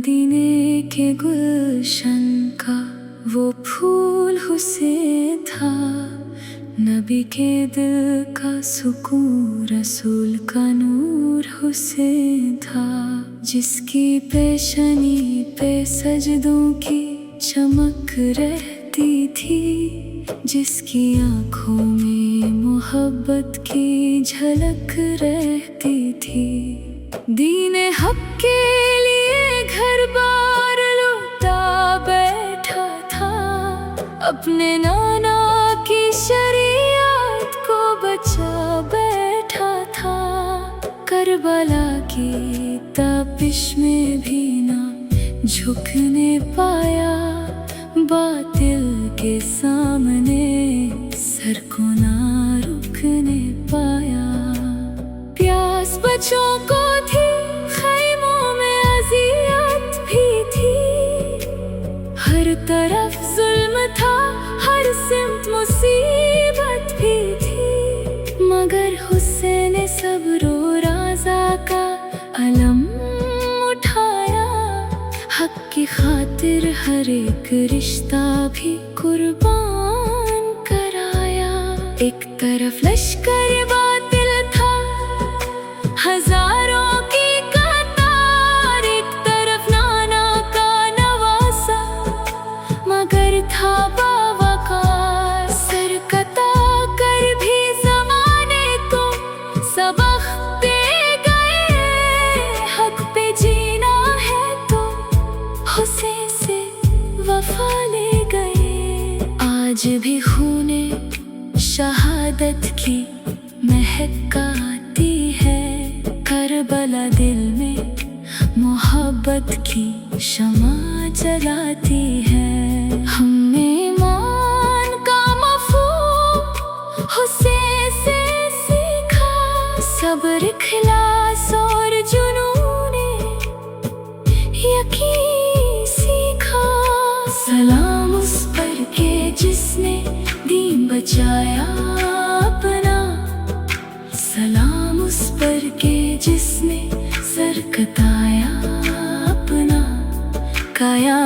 मदीने के गुलशन का वो फूल हुसैन था। नबी के दिल का सुकून रसूल का नूर हुसैन था। जिसकी पेशनी पे सजदों की चमक रहती थी, जिसकी आँखों में मोहब्बत की झलक रहती थी। दीने हक के लिए घर बार लौटा बैठा था, अपने नाना की शरीयत को बचा बैठा था। करबला की तपिश में भी ना झुकने पाया, बातिल के सामने सर को ना रुकने पाया। प्यास बच्चों को थी, खैमों में अज़ियत भी थी। हर तरफ जुल्म था, हर सिमत मुसीबत भी थी। मगर हुसैन सब्र राज़ा का अलम उठाया, हक की खातिर हर एक रिश्ता भी कुर्बान कराया। एक तरफ लश्कर बातिल था, हजारों की कतार, एक तरफ नाना का नवासा मगर था बावकार। सर कता कर भी ज़माने को सबक दे गए, हक पे जीना है तो हुसैन से वफा ले गए। आज भी खूने शहादत की महक आती है, करबला दिल में मोहब्बत की शमा जलाती है। हमने ईमान का मफ़हूम हुसैन से सीखा, सब्र इख़लास और जुनून यकीन सीखा। सलाम उस पर के जिसने दीन बचाया अपना, सलाम उस पर के जिसने सर कताया अपना। काया